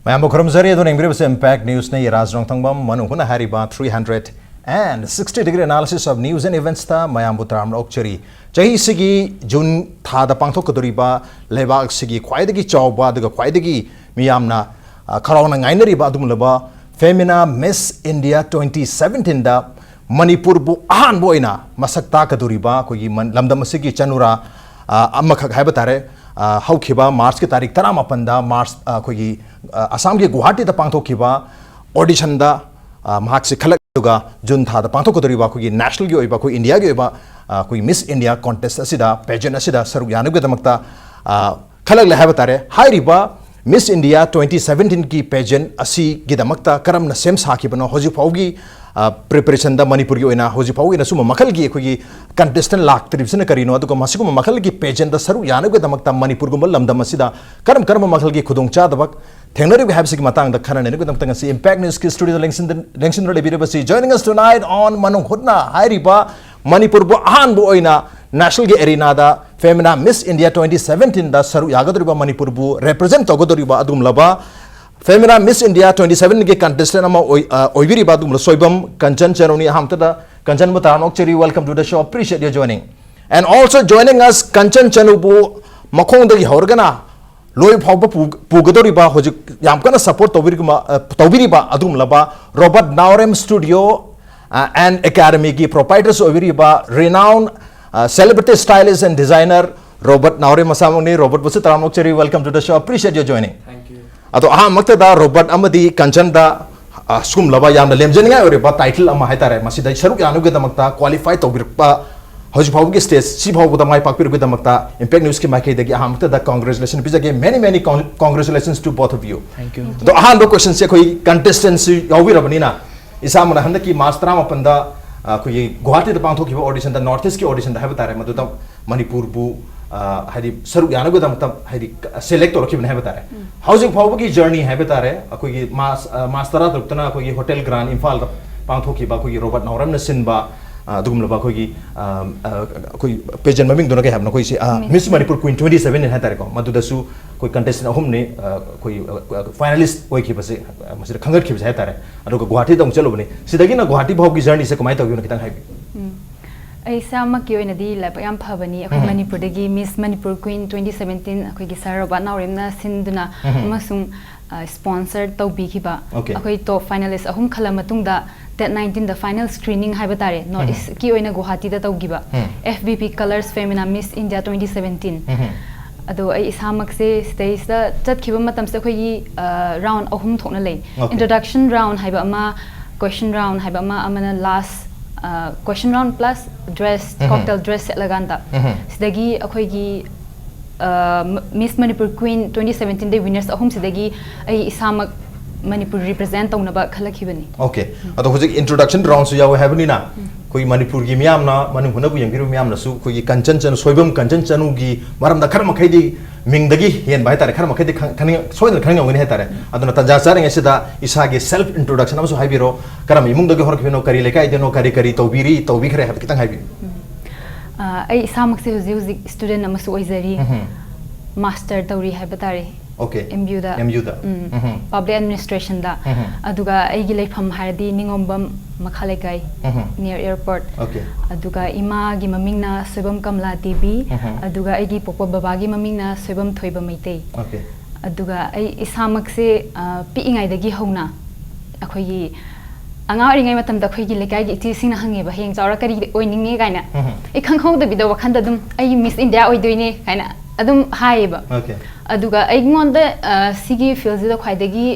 Mayam Khurumzari adun English Impact News ne Rajrong Thangbam manu huna hariba 360-degree analysis of news and events ta mayam butram okchari chahi sigi June thada pangthok kaduriba lebak sigi khwaidagi chawba aduga khwaidagi miyamna kharona ngainariba adumlaba Femina Miss India 2017 da Manipur bu ahan boina masak ta kaduriba kogi lamdam sigi chanura amakhak haiba tare हौखिबा मार्च की तारीख 18 दा मार्च कोई असम के गुवाहाटी दा पांथोखिबा audition दा महाक से खलक दुगा जुन था दा पांथोकदरिबा कोई नेशनल की ओइबा कोई इंडिया की ओइबा कोई मिस इंडिया कॉन्टेस्ट असिदा पेजेंट असिदा सरुक यानुगे दमक्ता खलक लहब तारे हाइरिबा मिस इंडिया 2017 की पेजेंट असी की दमक्ता करम न सेम साखिबनो होजि फाउगी प्रिपरेशन दा मणिपुर की ओइना होजि फाउगी न सुम मखल की कोई कंटेस्टेंट लाख त्रिबिसन करिनो अदुको मसिको मखल की पेजेंट दा सरुक यानुगे दमक्ता मणिपुर गुम लमदम असिदा करम करम मखल की खुदोंचा दबक थेंगनरिब हैबसिक मतंग द खनने को दमक्ता ngasi impact news की studio लेंगसिन row लेबिरबसी joining us tonight on manung hutna hairiba manipur bu ahan bu oina national ge arena da femina miss india 2017 da saru yagadriba manipur bu represent togodriba adum laba femina miss india 2017 ge contestant ama oibiriba adum soibam kanchan cheroni hamta da kanchan mutanok cheri welcome to the show appreciate your joining and also joining us kanchan chanubu makhong dagi horgana लोई फाउब पुगदोरिबा होजिक याम कना support तौबिरिबा अदुम लबा Robert Naorem studio and academy की proprietors ओबिरिबा renowned celebrity stylist and designer Robert Naorem मसामोनी Robert बसु तरामोक चेरी welcome to the show appreciate your joining thank you अतो अहा मक्तदा रॉबर्ट अमदी कंचन दा सुम लबा याम लेमजनिंगा ओरिबा टाइटल अमा हाइतारे मसिदा सरुक यानुगे दमक्ता क्वालिफाई तौबिरबा हौजी फाउगी स्टेज सी फाउबदा माय पाकपिरगु दमक्ता इम्पैक्ट न्यूज के माइके दगी अहामता द कांग्रेचुलेशन पिजगे many congratulations to both of you thank you तो अहान दो क्वेश्चन से कोई कंटेस्टेंट्स याविरबनिना इसामना हंदकी मास्टर मपंदा कोई गुवाहाटी द पांथोखिबा ऑडिशन द नॉर्थ ईस्ट की ऑडिशन द हबतारे मदुदा मणिपुर बु हादि सरुक यानगु दमक्ता हादि सेलेक्ट तोरखिबन हबतारे हौजी फाउगी जर्नी हबतारे कोई मास्टर दतना कोई होटल ग्रांड इंफाल पांथोखिबा कोई रॉबर्ट नावरम न सिनबा दुगुमलबा कोई पेजेंट ममिंग दोना के हमना कोई मिस मणिपुर क्वीन 27 है तारे को मदुदसु कोई कंटेस्टेंट अहुम ने कोई फाइनलिस्ट ओइ खिबसे मसिर खंगत खिबसे है तारे अदो गुवाहाटी दं चलोबने सिदगी ना गुवाहाटी भाव की जर्नी से कमाई तगयो कितंग हाइबी ऐसा मकी ओइनदी लाइक याम फबनी अखै मणिपुर दगी मिस मणिपुर क्वीन 2017 अखै की सरबा नावरेमना सिंदुना अमसुंग स्पॉन्सर तौबिखिबा अखै टॉप फाइनलिस्ट अहुम खला मतुंगदा that 19 the final screening hai batare north east ki oina guwahati da tawgiba FBP colors femina miss india 2017 ado ai isamak se stage da chatkhiba matam se khoi round ahum thokna lei introduction round haiba ama question round haiba ama amana last question round plus dress cocktail dress set laganda sidagi akhoi gi miss manipur queen 2017 de winners ahum sidagi ai isamak Manipur represent तौनबा खलखिबनी okay अतो होजिक introduction round सु याव हैबनी ना कोई मणिपुर की मियाम ना मनु हुनबु यंगिरु मियाम नसु कोई कंचन चन सोइबम कंचन चनु की मरम द खरम खैदी मिंगदगी हेन बाय तारे खरम खैदी खनि सोइन खनि ngoni हे तारे अदुना तंजा सारिंग एसिदा इसागे सेल्फ इंट्रोडक्शन अमसु हाइबिरो करम इमुंगदगी हरखिनो करी लेकाय देनो करी करी तौबिखरे हब कितंग हाइबि आई इसामक से हुजिक स्टूडेंट अमसु ओइजरी मास्टर तौरी है बतारे okay MU da public administration da aduga aigi leifam hardi ningombam makhalekai near airport okay aduga ima gi mamingna soibam kamla tv aduga aigi pokpa baba gi mamingna soibam thoiba meitei okay aduga ai isamak se pi ingai dagi hona akhoi gi anga ringai matam da khoi gi lekai gi ti sing na hange ba heng chawra kari oininge kaina e khangkhau da bi da wakhan da dum ai miss india oidoine kaina adum haiba okay aduga aigonda sigi fields da khwaidagi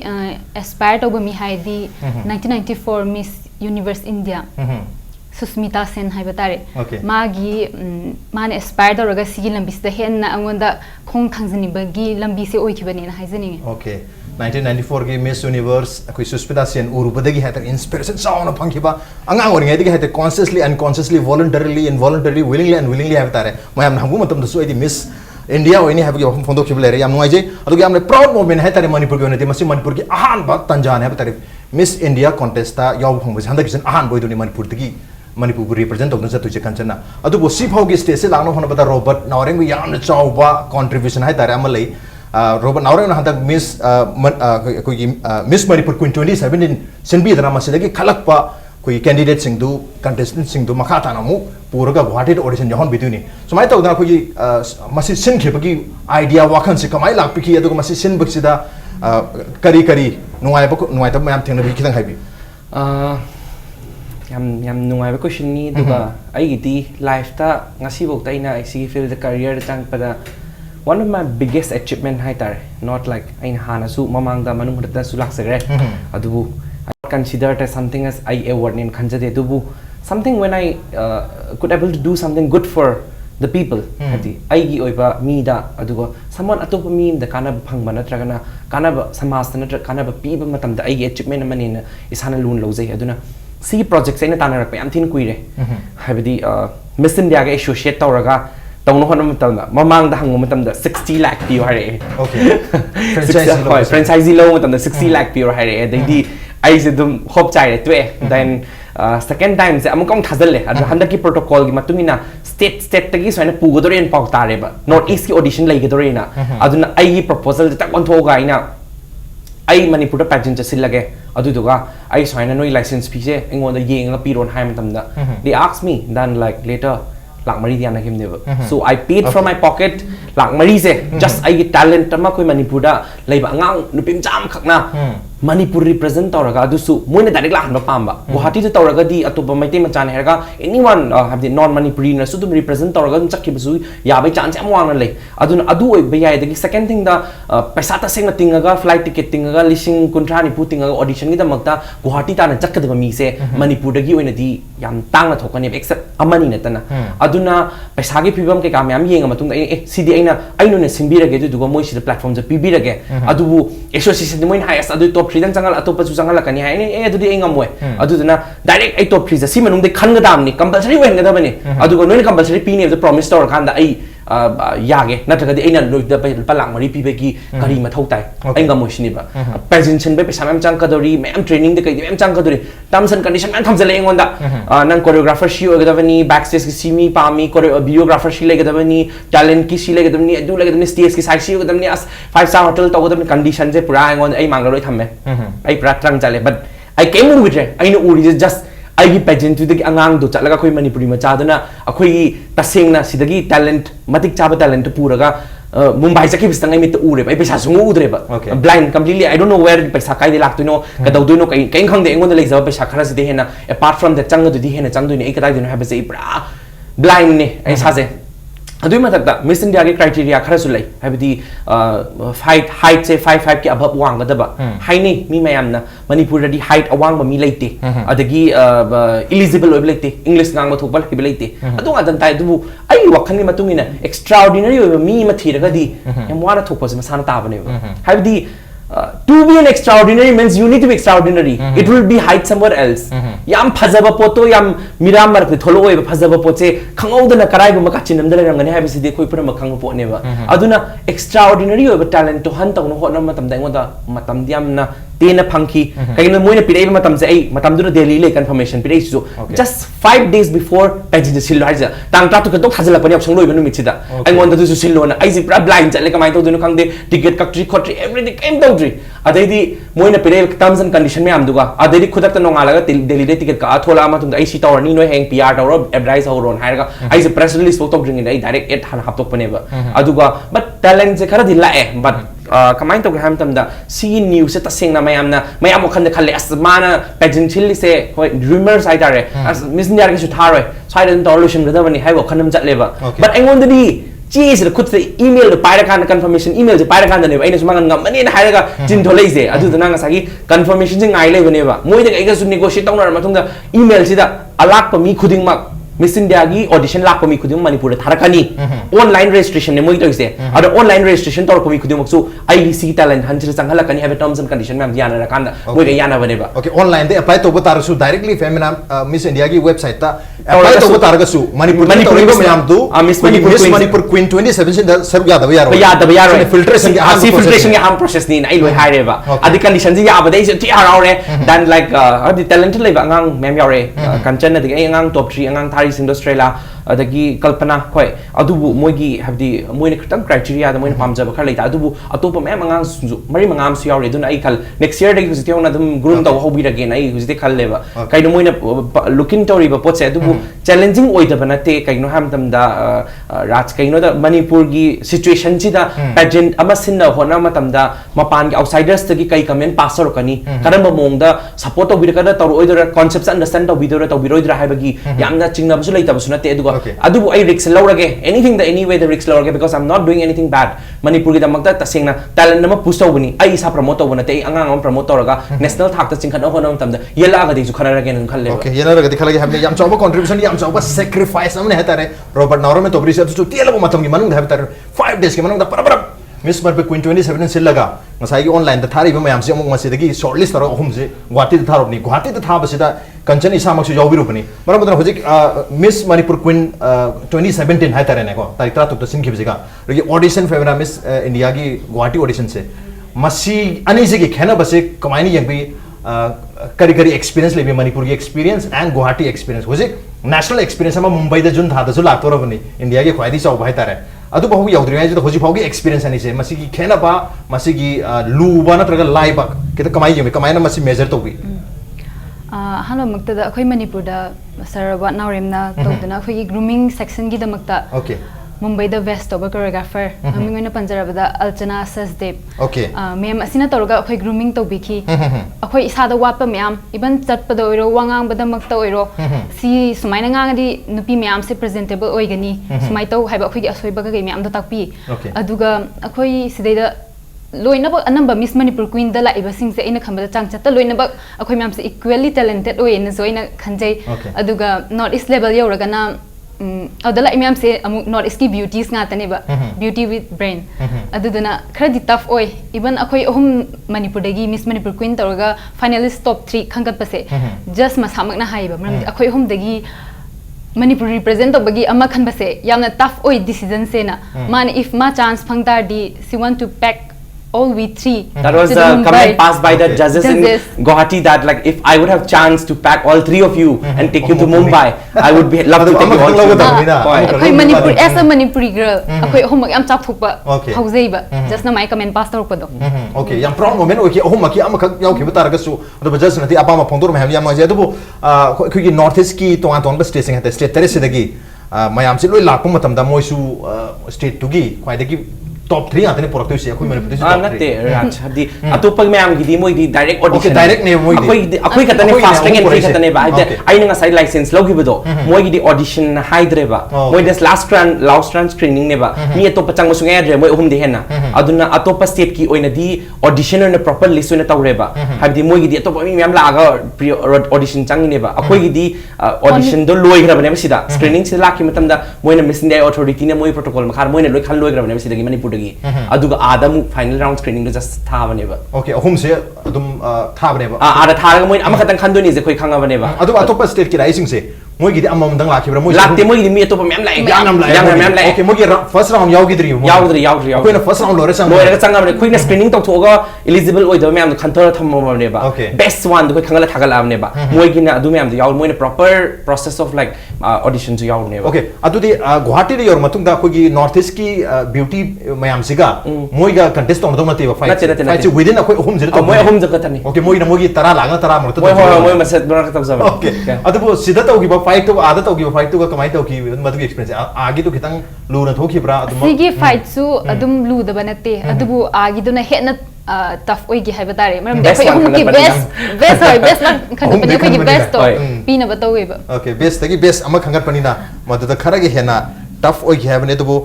aspire to mi haidi 1994 miss universe india susmita sen haibatare magi mane aspire to raga sigi lambi da hen na angonda khong thangjani bagi lambi se oikhibani na haijani okay 1994 की miss universe कोई सुस्मिता सेन उरुबदगी है त inspiration साउन फंखिबा अंगा ओरिंग है त consciously unconsciously voluntarily involuntarily willingly unwillingly है तारे मयम नंगु मतम दसु एदि मिस इंडिया ओइनी हाबगी वफम फोंदो खिबले रे याम नुआइजे अदुग याम प्राउड मोमेंट है तारे मणिपुर के ओनते मसी मणिपुर की आहान बा तंजान है तारे मिस इंडिया कॉन्टेस्ट ता याव फंग हंदक किसन आहान बोइदोनी मणिपुर तगी मणिपुर को रिप्रेजेंट तौन जतुजे कंचना अदुबो सी फाउगी स्टेज से लानो होनबदा रॉबर्ट नावरेंग याम चावबा कंट्रीब्यूशन है तारे Amlai Robert Naurang na handak Miss Manipur Queen 2017 sinbi dana masidagi khalak pa koi candidate sing du contestant sing du makata namu puraga Guwahati audition jahon biduni sumai tau na koi masi sin khebagi idea wakhan se kamai lak piki adu masi sin baksida kari nungai ta mayam thengna bi khitang haibi yam nungai ba question ni duga ai giti life ta ngasi bok ta ina exi field the career tang pada one of my biggest achievement hai tar not like ain hana su mamang da manung da su lak sagre adu I consider it as something as I award in khanjade dubu something when I could able to do something good for the people hati ai gi oiba mi da adugo someone atop mi da kana phang bana tragana kana samas na kana pi ba matam da ai gi achievement mani na isana lun lozai aduna si project sai na tanar pa yam thin kuire habidi Miss India ga associate tawraga tawno hon matam da mamang da hang matam da 60 lakh pi hare okay franchise lo matam da 60 lakh pi hare dai I said hope chai twe then second time se amukong thazal le adu handa ki protocol gi matungina state tagi so na pugodore en pau tare ba north east ki audition lai gedore na aduna ai gi proposal ta kon thoga ina ai manipur ta pageant chasil lage adu duga ai so na noi license fee se engon da yeng la piron hai matam da they asked me then like later lak mari diana him never so I paid from my pocket lak mari se just ai gi talent ma koi manipur da leiba ngang nupim jam khakna Manipur represent tawraga adusu moina direct la hanba pamba Guwahati ta tawraga di atoba maite machan herga anyone have the non Manipuri na su dum represent tawraga dum chakki basu ya bai chance am wang le aduna adu oi bai ai the second thing da paisa ta seng na tingaga flight ticket tingaga lising kuntra ni pu tingaga audition gi da makta Guwahati ta na chakkadaba mi se Manipur da gi oina di yam tang na thokani except amani na tana aduna paisa gi phibam ke kam yam yenga matung da cd aina aino ne sinbirage du duga moi si platform ja pibirage adubu association moi hai as adu top freedom jangal atopa su jangal lakani hai ne adu di engamwe adu duna direct ai top freeze si manung de khan ga dam ni compulsory wen ga da bani adu go no compulsory pi ne the promise store kan da ai yage natraga di aina loi da palang mari pi be ki kari ma thau tai ai ngam moishini ba presentation be pesa mem chang ka dori mem training de kai mem chang ka dori terms and condition mem tham jale engon da nan choreographer shi ga da bani backstage ki simi pa mi videographer shi le ga da bani talent ki shi le ga da bani adu le ga da bani stage ki side shi ga da bani as 5-star hotel to ga da bani condition je pura engon ai mang loi thamme ai pura trang jale but I came with it I know uri just I gi pageant tu de angang do chatlaga khoi Manipuri ma chaduna akhoi tasengna sidagi talent matik chaba talent puraga Mumbai sa kibis tangay mit ure ay pesa sungu udre ba blind completely I don't know where pesa kai de lak tu no kadaw do no kai khang de engon de lek pesa khara si de hena apart from the chang do di hena chang do ni ekadai de no have say bra blind ne ai sa se adui ma tak da Miss India ge criteria khara su lai habidi height se 5'5" ki above wang ga da ba hai ni mi mayam na Manipur da di height awang ba mi laite adagi eligible oib laite English ngang ma thokbal ki laite adu adan tai du ai wakhan ni matungina extraordinary oib mi ma thiraga di em wara thokpa se masana ta bane habidi to be an extraordinary means you need to be extraordinary it will be hide somewhere else yam phajaba poto yam miram mar ke tholo oib phajaba poche khangau karai gum ka chinam dale rangani habisi de khoi pura makhang po ne ba aduna extraordinary oib talent to han tawno hot na matam da ngoda matam diam na tena phangki kaino moina pirei matam se ai matam du Delhi le confirmation pirei su just 5 days before pageant sillo haja tang ta to ka dok thajala pani option loi banu michida ai ngon da du sillo na ai ji pra blind chale kamai to du no khangde ticket kakri khotri everything came down adai di moina pirei terms and condition me am duga adai di khudak ta nongala ga Delhi de ticket ka thola ma tung ai si tower ni no hang PR tower advertise horon haira ai ji press release photo bring in ai direct et han hap tok pane ba aduga but talent je khara dilla but kamai to ham tam da si news ta sing na mayam khan de khalle as mana pageant chili se hoi rumors ai tare as Miss India ge su thare sai den solution ga da bani hai wo khanam chat leba but engon da di chi is khut se email de paira kan confirmation email je paira kan da ne ba ina su mangan ngam ani na haira ga jin tholei se adu da nga sagi confirmation je ngai le bane ba moi de ga su negotiate tong na ma thung da email si da alak pa mi khuding mak Miss India gi audition lak pa mi khuding Manipur da tharakani online registration ne moi to se adu online registration tor pa mi khuding mak su IBC talent han chira changhala kani have terms and condition ma'am yana ra kan da moi ga yana bane ba okay online de apply to botar su directly femina Miss India gi website ta apply to botar ga su Manipur ko ma'am du Miss Manipur Queen 2017 da serve ya da yaro filtration ge ham process ni ai loi haire ba adi condition ji ya ba dai ti harare dan like adi talented le ba ngang ma'am yare kanchan na de ngang top 3 ngang Thai Australia adagi kalpana khoi adubu moigi habdi moina khitang criteria da moina pamjaba khar leita adubu atopa me mangang su mari mangam su yaure dun ai khal next year dagi hujite ona dum groom da hobi again ai hujite khal leba kaino moina looking tori ba potse adubu challenging oida banate kaino ham dam da raj kaino da manipur gi situation chi da pageant ama sinna hona matam da mapan gi outsiders tagi kai comment passer kani karamba mong da support to bidaka da tor oidora concepts understand to bidora to biroidra haibagi yamna chingna basu leita basu nate aduga adubu ai risk lawrage anything the anyway the risk lawrage because I'm not doing anything bad manipur gi damakta tasengna talent nama push tawbani ai isa promote tawbana te angang am promote tawraga national thak ta chingkhana hona matam da yela ga dei su khana rage nan khalle okay yela ga dikhala ge hamne yam chawba contribution yam chawba sacrifice amne hetare robert naurum to brisha tu tiela matam gi manung da hetare 5 days gi manung da parabara Miss Marpe Queen 27 silaga ngasai online da thari ba mayam se among masi dagi shortlist taro ahum je Guwahati da tharobni Guwahati da thaba sida Kanchan Isamak su yawbiru pani maram badra hojik Miss Manipur Queen 2017 hai tare ne ko tarik tra tuk sin khibjiga regi audition femina Miss India gi Guwahati audition se masi ani se gi khena base kamaini yangbi kari kari experience lebi Manipur gi experience and Guwahati experience hojik national experience ama Mumbai da jun tha da su lakto rabani India gi khwaidi chau bai tare adu bahu yaudri ai hoji phaugi experience ani se masi gi khena ba masi gi lu ba na traga lai ba kita kamai yemi kamai na masi measure to bi halo makta da khoi manipur da saraba naurem na to dana khoi gi grooming section gi da makta okay Mumbai da West Toba choreographer amingona Panjaraba da Alchana Sasdev okay mem asina torga khoi grooming to biki akhoi isa da wat pa myam even chat pa da oiro wangang ba da makta oiro si sumaina ngang di nupi myam se presentable oigani sumai to haiba khoi gi asoi ba ga myam da takpi aduga akhoi sidai da loina ba anamba Miss Manipur Queen da la iba sing se ina khamba da chang chat ta loina ba akhoi myam se equally talented oi na zoina khanjai aduga North East level yoraga na adala imam se amuk North East ki beauties nga tane ba beauty with brain aduduna khara di tough oi even akhoi ohum Manipur dagi Miss Manipur Queen tawga finalist top 3 khangat pase just masamak na haiba maram akhoi ohum dagi Manipur represent bagi ama khan base yamna tough oi decision se na man if ma chance phangtar di she want to pack all we three. That was the comment passed by the judges in Guwahati that like if I would have chance to pack all three of you and take you to Mumbai, I would be love to take you all three. Akhoi Manipur as a Manipuri girl, akhoi ohum yam chak thuk ba hauzei ba just na mai comment pass tor ko do. Okay, yam proud moment oi ki ohum ki am khak yaw ki batar ga su do just na ti apama phongdor ma yam je do khoi ki North East ki tong ba state sing hate state terrace dagi mayam si loi lakpa matam da moi su state tu gi khwai dagi top 3 atane porakte se akhoi Manipur se nate raj hadi atopag mayam gi di moi di direct audition okay direct ne moi di akhoi katane fast track entry katane ba ai nga sai license logi bedo moi gi di audition haidre ba moi des last round screening ne ba mi atop chang masu ngai dre moi ohum de hena aduna atop state ki oina di auditioner na proper list oina tawre ba habdi moi gi di atop mi myam la ga audition chang ne ba akhoi gi di audition do loi gra bane ba sida screening se la ki matam da moi na Miss India authority ne moi protocol ma khar moi na loi khan loi gra bane ba sida gi Manipur aduga adamu final round screening just thabane ba okay ahum se adum thabane ba ada tharaga moi amakhatang khandoni je khoi khanga bane ba adu atop state ki rising se moi gi amam dang lakhibra moi lakte moi gi mi atop myam lai myam lai okay moi gi first round yawgidri yaw koina first round lore sang bane koina screening tok thoga eligible oi da myam khantar thamma bane ba best one do khoi khangala thagala bane ba moi gi na adu myam yaw moi na proper process of like audition to yaw ne ba okay adu di Guwahati ri yor matung da khoi gi North East ki beauty mayam siga moi ga contest on dom nati ba fight within akhoi ahum zero moi ahum zakatani okay moi na moi gi tara lagna tara murta moi maset bana ka tab okay adu sida to gi ba fight to ada to gi fight to kamai to gi madu gi experience agi to kitang lu na thoki bra adu sigi fight su adum lu da banate adu agi do na hena tough oi gi haiba tare maram de khoi ahum ki best hoy best na khan pani khoi gi best to pina ba to we ba okay best gi best ama khangat pani na madu da khara gi hena tough oi gi haiba ne to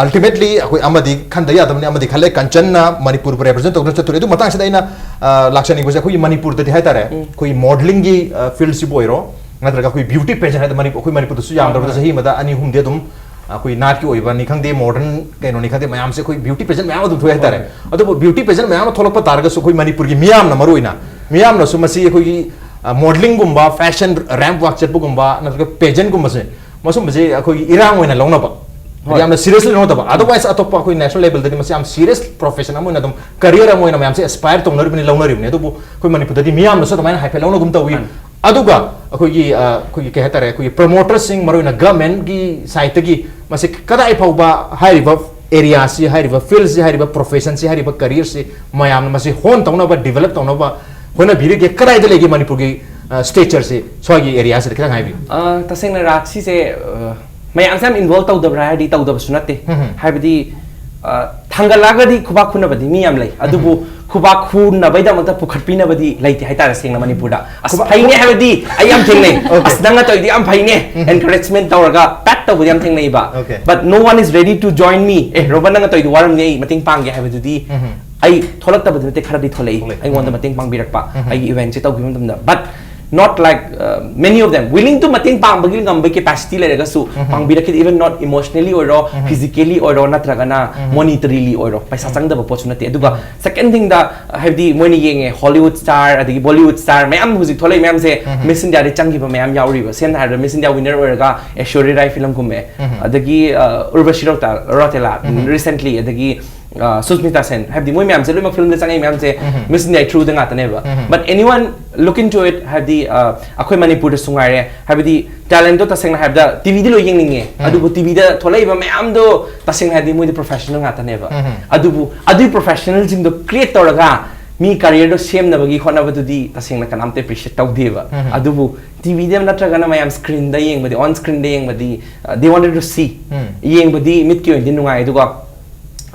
ultimately akoi amadi khanda ya damne amadi khale Kanchan na Manipur represent to to edu matang sida ina lakshani bose khoi Manipur te hai tare khoi modeling gi field si boiro natraga khoi beauty pageant hai Manipur khoi Manipur su yam da sahi mada ani hum de dum khoi naat ki oiba ni khangde modern kaino ni khangde mayam se khoi beauty pageant mayam dum thoi tare adu beauty pageant mayam tholok pa targa su khoi Manipur gi miyam na maruina miyam na su masi khoi modeling gumba fashion ramp walk chat gumba natraga pageant gumba se masum base khoi irang oina longna ba yamna seriously no taba otherwise atop khoi national level dani masi am serious profession amoina dum career amoina mayam se aspire tong nari bini longna ribne du khoi Manipur dadi miyam na so tamai hai phelong gum tawi aduga ꯑꯩꯈꯣꯏꯒꯤ ꯑꯩꯈꯣꯏꯒꯤ ꯀꯩ ꯍꯥꯏꯇꯥꯔꯦ ꯑꯩꯈꯣꯏꯒꯤ ꯄ꯭ꯔꯣꯃꯣꯇꯔꯁꯤꯡ ꯃꯔꯨꯑꯣꯏꯅ ꯒꯚꯔꯟꯃꯦꯟꯠꯒꯤ ꯁꯥꯏꯠꯇꯒꯤ ꯃꯁꯤ ꯀꯗꯥꯏ ꯐꯥꯎꯕ ꯍꯥꯏꯔꯤꯕ ꯑꯦꯔꯤꯌꯥꯁꯤ ꯍꯥꯏꯔꯤꯕ ꯐꯤꯜꯗꯁꯤ ꯍꯥꯏꯔꯤꯕ ꯄ꯭ꯔꯣꯐꯦꯁꯟꯁꯤ ꯍꯥꯏꯔꯤꯕ ꯀꯔꯤꯌꯔꯁꯤ ꯃꯌꯥꯝꯅ ꯃꯁꯤ ꯍꯣꯟ ꯇꯧꯅꯕ ꯗꯤꯕꯦꯂꯞ ꯇꯧꯅꯕ ꯍꯣꯠꯅꯕꯤꯔꯤꯒꯦ ꯀꯗꯥꯏꯗ ꯂꯩꯒꯦ ꯃꯅꯤꯄꯨꯔꯒꯤ ꯁ꯭ꯇꯦꯆꯔꯁꯤ ꯁ꯭ꯋꯥꯏꯒꯤ ꯑꯦꯔꯤꯌꯥꯁꯤꯗ ꯈꯤꯇꯪ ꯍꯥꯏꯕꯤꯌꯨ ꯇꯁꯦꯡꯅ ꯔꯥꯖ ꯁꯤꯁꯦ ꯃꯌꯥꯝꯁꯦ ꯌꯥꯝ ꯏꯟꯚꯣꯜቭ ꯇꯧꯗꯕ꯭ꯔꯥ ꯍꯥꯏꯔꯗꯤ ꯇꯧꯗꯕꯁꯨ ꯅꯠꯇꯦ ꯍꯥꯏꯕꯗꯤ ꯊꯥꯡꯒꯠꯂꯛꯑꯒꯗꯤ ꯈꯨꯕꯥꯛ ꯈꯨꯅꯕꯗꯤ ꯃꯤ ꯌꯥꯝ ꯂꯩ ꯑꯗꯨꯕꯨ ꯈꯨꯕꯥꯛ ꯈꯨꯅꯕꯩꯗꯃꯛꯇ ꯄꯨꯈꯠꯄꯤꯅꯕꯗꯤ ꯂꯩꯇꯦ ꯍꯥꯏꯇꯥꯔꯦ ꯁꯦꯡꯅ ꯃꯅꯤꯄꯨꯔꯗ ꯑꯁ ꯐꯩꯅꯦ ꯍꯥꯏꯕꯗꯤ ꯑꯩ ꯌꯥꯝ ꯊꯦꯡꯅꯩ ꯑꯁ ꯅꯪꯅ ꯇꯧꯔꯤꯗꯤ ꯌꯥꯝ ꯐꯩꯅꯦ एनकरेजमेंट तौरगा पैक तौबदी याम थेंगनैबा but no one is ready to join me ए रोबन नंगा तौइदि वारमनि आई मतिंग पांगे हाइबदुदि आई थोलक्तबदि नते खरदि थोलई आई वोंदा मतिंग पांगबिरकपा आई इवेंट से तौगि मतमदा but not like many of them willing to mating pangbagi ngambe capacity lerega su pangbiraki even not emotionally or physically or natragana monetarily or paisa changda ba opportunity aduga second thing da have the moini yenge Hollywood star adigi Bollywood star mayam music tholai mayam se Miss India re changi ba mayam yauri ba sen har Miss India winner oraga Aishwarya Rai film kume adigi Urvashi Rautela recently adigi Susmita Sen have the mayam se luma film de changai mayam se Miss India through the ngata neba but anyone look into it have the akhoi Manipur de sungare have the talent to taseng have the TV de lo yengninge adubu TV da tholai ba mayam do taseng have the moi professional ngata neba adubu adu professional jing do create toraga mi career do same na bagi khona ba di taseng na kanam te appreciate tau deba adubu TV de na traga na mayam screen da yeng badi on screen da yeng badi they wanted to see yeng badi mit ki din nungai aduga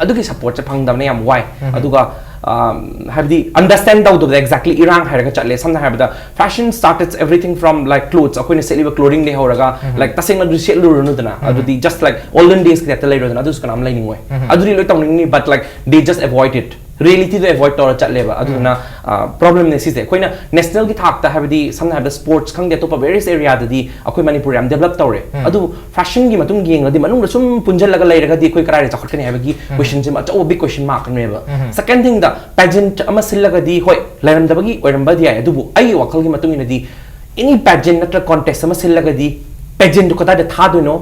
adugi support cha phangdam na yam why aduga have the understand tau do exactly irang haraga chatle samna have the fashion started everything from like clothes akoina seliba clothing le horaga like taseng na set lu runu dana adudi just like olden days ki ta leiro dana adus kanam lining way aduri loi tawning ni but like they just avoid it reality to avoid tor chatleba aduna problem ne sise koina national ki thak ta have the samna have the sports khang de to various area da di akoi Manipur am develop tawre adu fashion gi matung gi ngadi manung sum punjal laga leiraga di koi karai chakhat kani have gi question jim a big question mark neba second thing the pageant ama sillaga di hoi lairam da bagi oiram ba di ai adubu ai wakal gi matung ina di any pageant natra contest ama sillaga di pageant ko ta da tha do no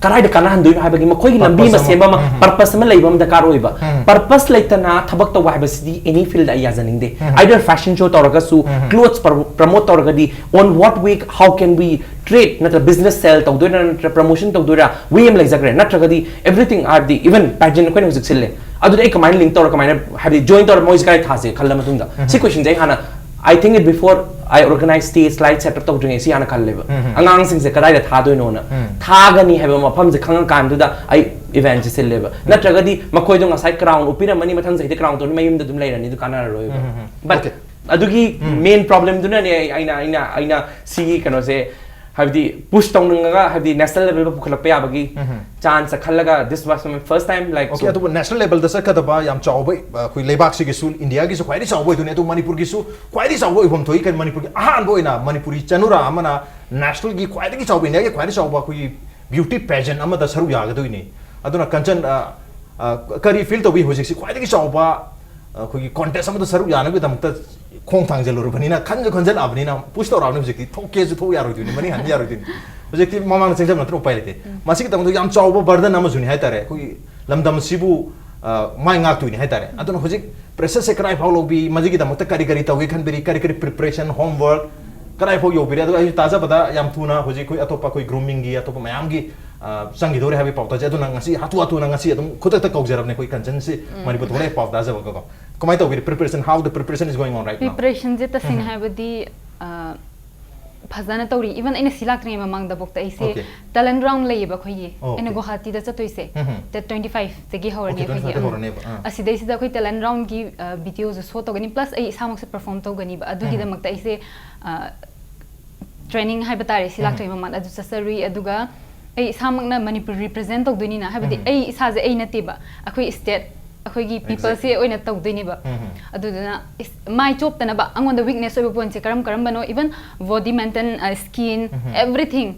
karai da kana handu ha bagi makoi lambi ma seba ma purpose ma leiba ma dakar oiba purpose leitana thabak to wahba sidi any field ai yazaning de either fashion show toraga su clothes promote toraga di on what way how can we trade natra business sell to do natra promotion to do ra we am like zagre natra ga di everything are the even pageant ko ne music sille adu dai command link tor command have join tor moise kai thase khalla matung da si question jai hana I think it before I organize stage slide setup to doing si ana khalleba angang sing se kadai da tha do no na tha ga ni have ma pham se khang kan du da I event se leba natraga di makoi do ngasai crown upira mani mathang se crown to ni mayum da dum leira ni du kana roi but adugi main problem du na ne aina si kano se have the push tong nga have the national level bu khalak pa bagi chance khallaga this was my first time like okay adu national level da sakha da ba yam chawbai khoi lebak si gi sul India gi su khwai ri chawbai du ne adu Manipur gi su khwai ri chawbai hom thoi kan Manipur gi ahan boina Manipuri chanura amana national gi khwai ri chawbai India gi khwai ri chawba khoi beauty pageant ama da saru ya ga doi ne aduna kanchan kari feel to bi hojik si khwai ri chawba khoi contest ama da saru ya na gi damta khong thang jalur banina khanj khanjal abnina push to raun hojik thoke ju tho yaro duni mani han yaro duni hojik mamang chengjam na tro pai lete masi ki tamdu yam chawba burden ama juni hai tare khoi lamdam sibu mai ngak tu ni hai tare aduna hojik pressure se krai phau lobi maji ki damta kari kari tawgi khan beri kari kari preparation homework krai phau yo beri adu ai taza bada yam thuna hojik khoi atopa khoi grooming gi atopa mayam gi sangi dore habi pauta je aduna ngasi hatu na ngasi adum khota ta kaujarab ne khoi kanjan se Manipur thore pauta ja ba ko kamai to preparation how the preparation is going on right now preparation je ta sing habadi phazana tawri even ina silak ne mamang da bokta ise talent round lei ba khoi ina Guwahati da chatoi se the 25 se gi hawrni khoi asida ise da khoi talent round gi videos so to gani plus ai samok se perform to gani ba adu gi da makta ise training hai batare silak trai mamang adu sasari aduga ai samok na Manipur represent to duni na habadi ai isa je ai nate ba akhoi state akhoi gi people se oina tau duni ba adu na mai chop tana ba angon the weakness of point se karam bano even body maintain skin everything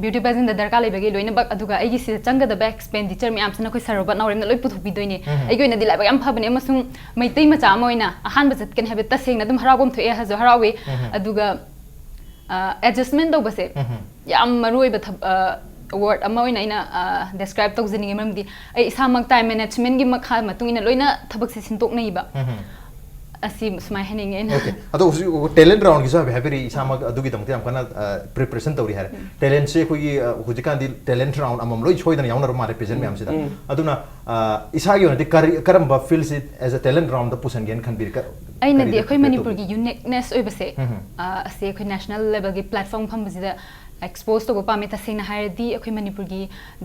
beauty pageant da darka le bagi loina ba aduga ai gi se changa da back expenditure mi amsana khoi saroba na rem na loi puthu bi doine ai gi oina dilai ba yam phabane amasung mai tei macha moina ahan ba chat ken habe ta seng na dum haragom thoe ha zo harawi aduga adjustment do base yam maroi ba word ama oina ina describe to zini ngemam di ai samak time management gi makha matung ina loina thabak se sintok nei ba asi sumai haning en Okay. Ado talent round ki sa haberi isama adugi tamte am kana preparation tawri hare. Talent se koi hujikan di talent round amam loi choi dan yauna mare present me am sida. Aduna isagi ona di karamba feels it as a talent round the pusan gen kan bir ka. aina di akhoi manipur gi uniqueness oi base ase akhoi national level gi platform pham basida expose to pa meta sing na hire di akhoi manipur gi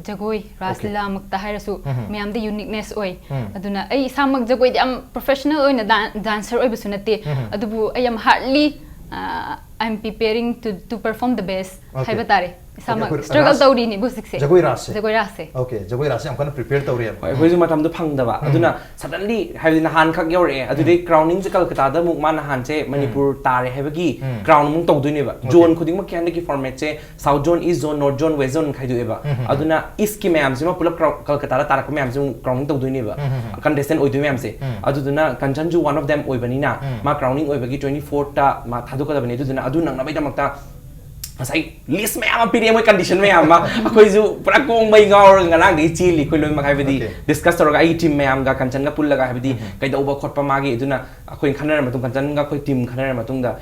jagoi raslila mukta hire su myam de uniqueness oi aduna ai samak jagoi di am professional oi na dancer oi basu nate adubu I am hardly I'm preparing to perform the best haibatare sama struggle tawri ni busik se jagoi rase okay jagoi rase am kana prepare tawri am hoi ju matam do phangdaba aduna suddenly habi na han khak yore adudai crowning je kalkata da muk man han che manipur tare habagi crown mung tawdui ne ba zone khuding ma kyan ki format che south zone east zone north zone west zone khaidu eba aduna east ki mayam sima pulap kalkata da tarak mayam sum crowning tawdui ne ba contestant oidui mayam se aduduna kanchan ju one of them oibani na ma crowning oibagi 24 ta ma thadu ka da bani aduna adu nang na bai damakta asai list me ama pidi moi condition me ama akoi ju pura kong mai ngawr ngarang di chili koi loi ma kai bidi discuss tor ga I team me am ga kanchan ga pull ga bidi kai da uba khot pa ma gi aduna akoi khanar matung kanchan ga koi team khanar matung da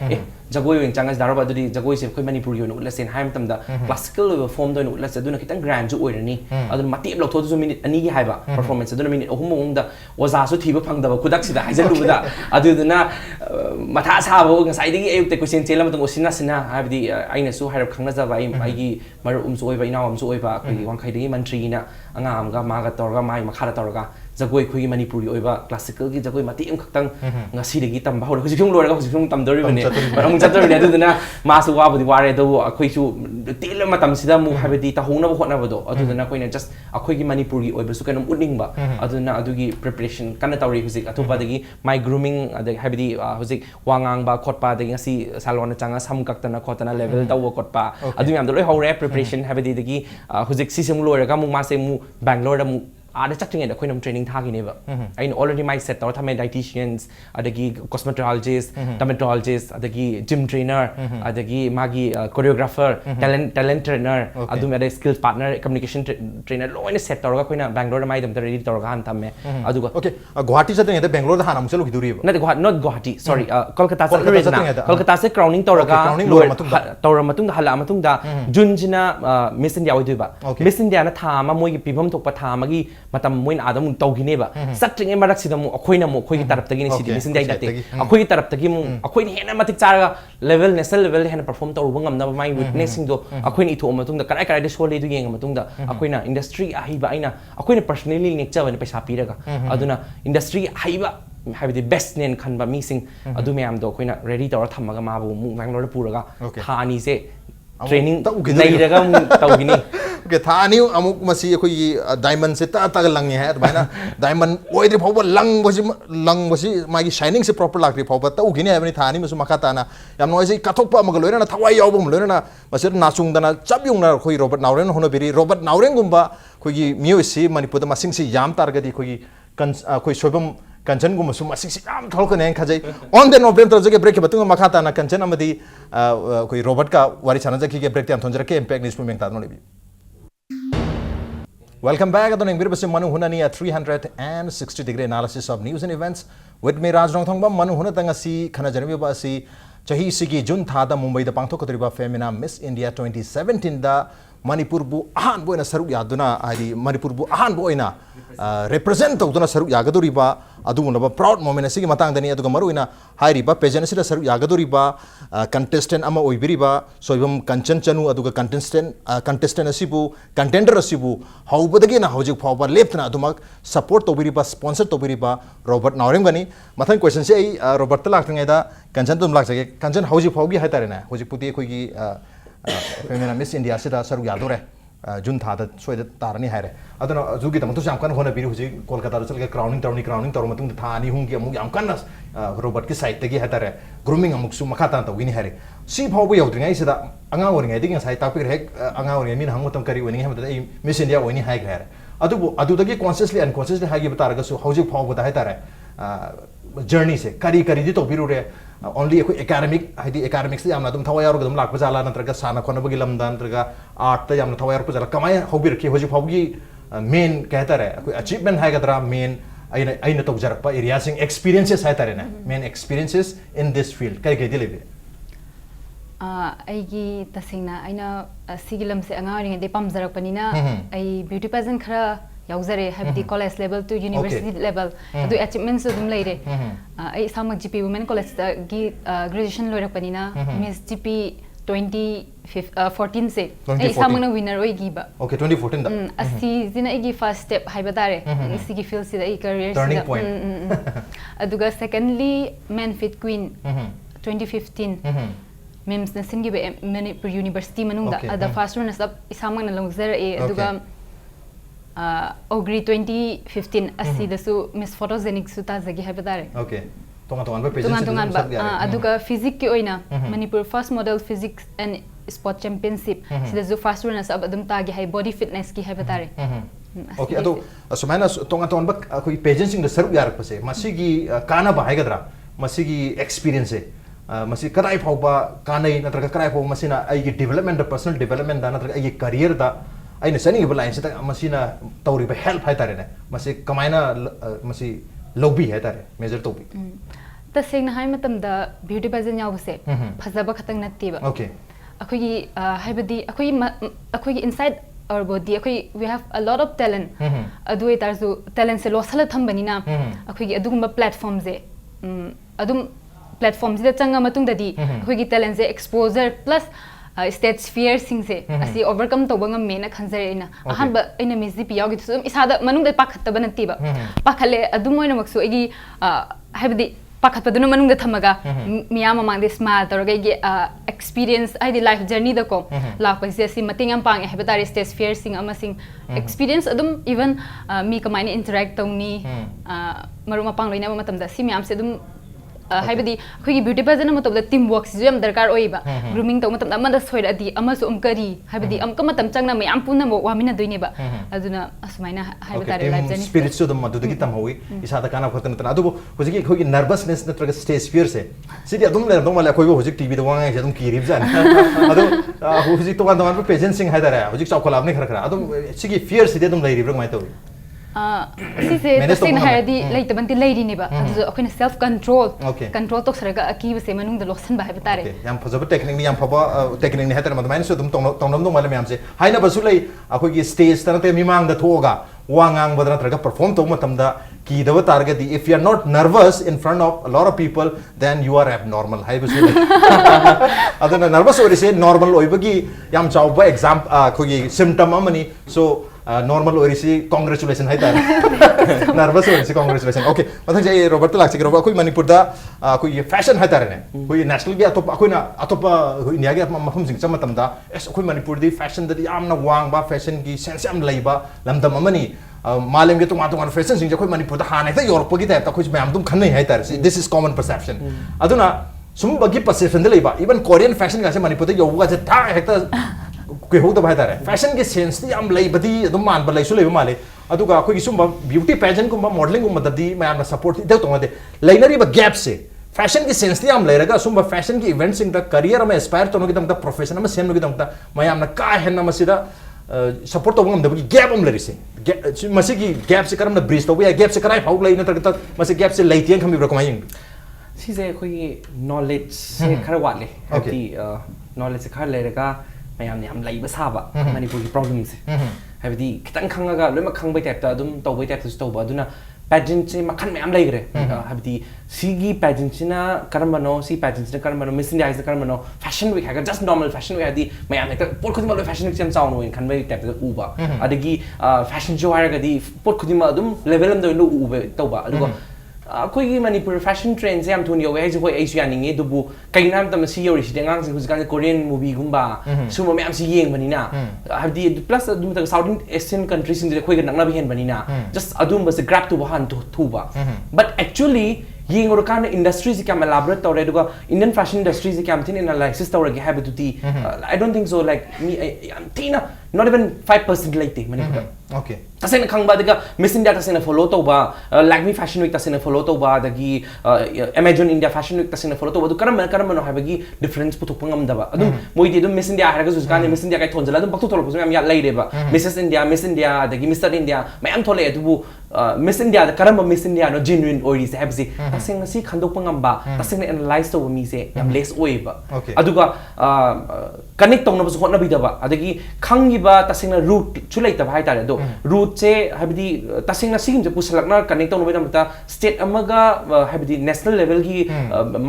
jagoi wing changas daro ba dudi jagoi se koi manipur yo no la sen haim tam da classical form do no la aduna kitang grand ju oirani aduna mati lo tho ju minute ani gi haiba performance aduna minute ohum ohum da oza su thiba phang da ba kudak sida haijalu da aduna matha sa bo ngasai digi ayuk te question chela matung osina sina habdi aina su harap khangna za ba ai gi mar su oi ba ina su oi ba koi wangkhai digi mantri na anga am ga ma ga tor ga mai makha tor ga jagoi khoi gi manipuri oi ba classical gi jagoi mati am khaktang ngasi digi tam ba hor khosi phung lor ga khosi phung tam dori bane barang chatur ne aduna ma su wa budi ware do akhoi su tel matam sida mu habedi ta hongna ba khotna ba do aduna koi na just akhoi gi manipuri oi ba su kanam udning ba aduna adugi preparation kana tawri husik atupa dagi my grooming adagi habedi husik wangang ba khotpa dagi ngasi salon changa sam kaktana khotana level taw khotpa adu yam do loi hore preparation habedi dagi husik system loi ga mu ma se mu bangalore da mu ada chatting da khoinam training thagi ne ba I already my set tor thame dietitians adagi cosmetologists dermatologists adagi gym trainer adagi magi choreographer talent trainer adu me skills partner communication trainer loine set tor ga khoina bangalore mai dam ready tor ga han tamme adu okay guwahati sa tengeda bangalore da hanam chalo hiduri ba not guwahati sorry kolkata sa kolkata se crowning tor ga tor matung da hala matung da junjina miss india oi ba miss india na tha ma moi gi pibam thok pa tha magi matam moin adam tawgine ba satring marak sida mu akhoina mu khoi gi tarap tagi ni sidi misin dai date akhoi gi tarap tagi mu akhoi ni hena matik charaga level national level hena perform tawru ngam na mai witnessing do akhoi ni thu matung da karai karai de sole du yeng matung da akhoina industry ahiba aina akhoina personally nek chawa ni paisa piraga aduna industry ahiba habidi best nen khanba missing adu me am do akhoina ready tawra thamaga ma bu mu bangalore puraga thani se training nei daga mu tawgini okay thani amuk masi khoi diamond se ta langi hai baina diamond oidri phawba lang bosi magi shining se proper lakri phawba ta ugini hai bani thani musu makata na yam noi se kathokpa amag loina na thawai yawbum loina na masir nasung dana chabyung na khoi robert nauren hono beri robert nauren gumba khoi gi music manipur da masing si yam targadi khoi khoi soibam kanchan gum masum masing si yam tholko ne khajai on the november jage break batung makata na kanchan amadi khoi robert ka wari chana jaki ke break tam thonjara ke impact news movement ta no lebi Welcome back. Adon engbir base manu hunani a 360-degree analysis of news and events with me Raj Rongthongbam manu huna tangasi khana janbi ba asi chahi sigi June thada Mumbai da pangthok kodriba Femina Miss India 2017 da Manipur bu ahan boina saruk yaduna ari Manipur bu ahan boina represent tawduna saruk yagaduriba adunaba proud moment asigi matang dani aduga maruina hairiba pageant sida saruk yagaduriba contestant ama oibiriba soibam kanchan chanu aduga contestant asibu contender asibu haubadagi na hojik phawba leptna adumak support tobiriba sponsor tobiriba Robert Naurem gani mathang question se ai Robert talak da kanchan tum lak jage kanchan hojik phawgi haitare na hojik puti khoi gi Femina Miss India sida saruk yadore June thada soida tarani haire aduna jugi tam to jamkan hona biri huji Kolkata ro chalge crowning tor matung thani hungi amuk jamkan Robert ki site tagi hatare grooming amuk su makata ta wini haire si phawbu yaudringa sida anga oringa ding sai topic hek anga oringa min hangotam kari wini hamda Miss India wini haik haire adu dagi consciously unconsciously hagi bataraga su hojik phawbu da haitare journey se kari di to biru re only academic haidi academics yamna dum thawai yaru dum lakpa jala natraga sana khona bagi lamda natraga art ta yamna thawai yaru jala kamai hobir ki hoji phawgi main कहता रहे कोई achievement है कतरा main aina tokjarakpa areasing experiences hai tare na main experiences in this field kai kai dilibi aigi tasingna aina sigilam se anga ring de pamjarakpanina ai beauty pageant khara yauzare habdi college level to university level adu achievements dum leire ai samak GP women college da gi graduation loirakpanina miss GP 2014 se ai samang winner oi gi ba okay 2014 da asi zina igi first step haiba tare sigi field si da I career turning point aduga secondly men fit queen 2015 mems na singi be Manipur University manungda ada first one sab isamang na longzera e aduga Ogri 2015 asi dasu Miss Photogenic suta zagi haiba tare okay tongan ba pageant tongan ba aduga physics ki oina Manipur first model physics and sport championship sida zu first runner sab adum tagi hai body fitness ki haiba tare okay ado sumaina tongan ba koi pageant sing da sarup yarak pase masigi kana ba haigadra masigi experience masi karai phauba kanai natraga karai phau masina ai development da personal development da natraga ai career da aina sani ba line sita masina tawri ba help hai tare ne masi kamaina masi lobby hai tare major topi ta sengna hai matam da beauty pageant yaw se phajaba khatang natti ba okay akoi gi haibadi akoi gi inside our body akoi we have a lot of talent adu tarzu talent se losala thambani na akoi gi adugumba platform ze adum platform sida changa matung dadi akoi gi talent se exposure plus stage fear sing se asi overcome to bangam mena khanjare ina ahamba ina mizi pi yawgi sum isada manung da pakhatta banati ba pakhale adum moina maksu igi haibdi pakhat paduna manung da thamaga miyama mangde smile toroga igi experience ai di life journey da ko la pa si asi mating am pang haibata stage fear sing ama sing experience adum even mi kamaina interact tawni maruma pang loina matam da si miyam se adum haibadi khoi beauty pageant matam da team work si jam darkar oiba grooming to matam amada soira di amasu umkari haibadi amka matam changna mayam punna mo wamina doine ba aduna asmaina haibata life journey spirit so dum madu gi tam hoyi isada kana khotna tan adu hojiki khoi nervousness natraga stage fear se sidi adum le dum mala khoi hojik tv da wanga se dum kirib jan adu hojik to kan dam pageant sing haidara hojik chawkholab ne khara khara adu sigi fear sidi dum lai ribra mai to sise tasing haradi laita banti lairi ne ba adu akhina self control control to saraga aki se manung da losan ba haibata re yam phajaba technique ni yam phaba technique ni hatar madmain so dum tong nam dum mala yam se haina basu lai akhoi gi stage tan te mimang da thoga wangang badra traga perform to matam da ki da target if you are not nervous in front of a lot of people then you are abnormal hai basu adana nervous ori se normal oibagi yam chawba exam akhoi gi symptom amani so normal orisi congratulations hai tar nervous orisi congratulations okay mathang jai Robert lak chik robert koi Manipur da koi fashion hai tar ne koi national gi atop koi na atop India gi mafum sing chamatam da es koi Manipur di fashion da yamna wang ba fashion gi sense am leiba lamdam amani malem ge tuma fashion sing koi Manipur da hana ta Europe gi ta koi mayam dum khanai hai tar this is common perception aduna sum bagi perception da leiba even Korean fashion ga se Manipur da yoga se ta hekta koi ho da bhai tare fashion ge sense ti am lei badi adum man ba lei su lei male aduga koi gi sumba beauty pageant kumba modeling kumba dadi mayam na support de to ngade leinari ba gap se fashion ge sense ti am lei raga sumba fashion ge events sing da career ma aspire to no gi dam da profession ma sem no gi dam da mayam na ka hen na masida support to ngam da gi gap am lei se masi gi gap se karam na bridge to ya gap se karai phau lei na ta masi gap se lei tiang khami bro kamai si je koi knowledge se khara wale ati knowledge se khara lei raga mayam ni am lai ba sa ba Manipur gi problem se habidi kitang khangaga loi ma khang bai type ta adum to bai type to ba aduna pageant se makhan mayam lai gre habidi sigi pageant sina karmano si pageant sina karmano Miss India is karmano fashion week haga just normal fashion week adi mayam ekta por khudima loi fashion week jam chawn win khan bai type ta u ba adagi fashion show haraga di por khudima adum level am do no u ba to ba adugo koi gi Manipur fashion trends am thun yo ai joi Asia ninge dubu kainam tam si yori si dengang sing huzgan Korean movie gumba sumo me am si yeng bani na habdi plus dum ta South Asian countries sing koi ga nangna bi hen bani na just adum bas grab to bahan to thuba but actually yeng or kan industry si kam elaborate tore duga Indian fashion industry si kam thin analysis tore ge habitu ti I don't think so like me am tina not even 5% लेते Manipur Okay. तसेंग खंगबा दगा miss India तसेंग follow तोबा Lakme fashion week तसेंग follow तोबा दगी Amazon India fashion week तसेंग follow तोबा दु करम नो हाबगी डिफरेंस पुथोक ngam अदु मोइदि दु मिस इंडिया हारगा जुसकाने मिस इंडिया काय थोनजला दु पक्तु थोलपसु याम या लेरेबा मिसेस इंडिया दगी मिस्टर इंडिया मयाम थोले अदुबु मिस इंडिया द करम मिस इंडिया नो जेन्युइन ओइरि से हाबसी तसेंग सी खंदोक ngamba तसेंग एनालाइज तो मी से याम लेस ओइबा अदुगा कनेक्ट तौनबसु होटनबिदबा अदगी खंगिबा तसेंग रूट चुलैतबा हाय तारे दो रूट से हाबिदी तसेंग सिगिम जे पुसलकना कनेक्ट तौनबदमता स्टेट अमगा हाबिदी नेशनल लेवल की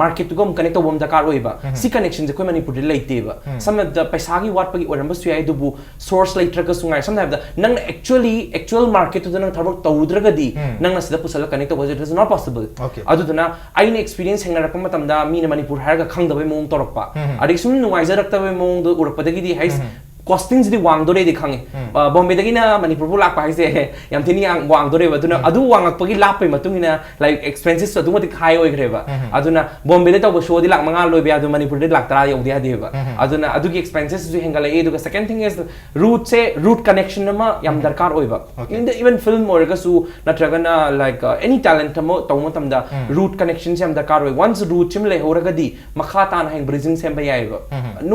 मार्केट गम कनेक्ट तौबम दरकार ओइबा सी कनेक्शन जे कोइ मणिपुर लेतेबा सम द पैसागी वाटपगी ओरमबसु याय दुबु सोर्स लेत्रका सुंगाय सम हाबदा नंग एक्चुअली मार्केट तो नंग थबक तौद्रगदी नंग सिदा पुसल कनेक्ट तौबा इट इज नॉट पॉसिबल अदुदना आइन एक्सपीरियंस हेंगरक मतमदा मीन मणिपुर हारगा खंगदबे मोंग तोरकपा अदि सुम नुवाइजरक्तबे मोंग दो उरपदगी हाइस costing di wang dore di khangi Bombay dagi na Manipur bu lak pai se yam thini ang wang dore ba duna adu wang ak pagi lap pai matung ina like expenses adu mati high oi greba aduna Bombay de taw show di lak manga loi be adu Manipur de lak tara yodi ade ba aduna adu ki expenses ju hengala e du second thing is root connection ma yam darkar oi ba in the even film or ga su natraga na like any talent mo taw mo tam da root connections yam darkar oi once root chim le horaga di makha tan hang bridging sem ba yai ba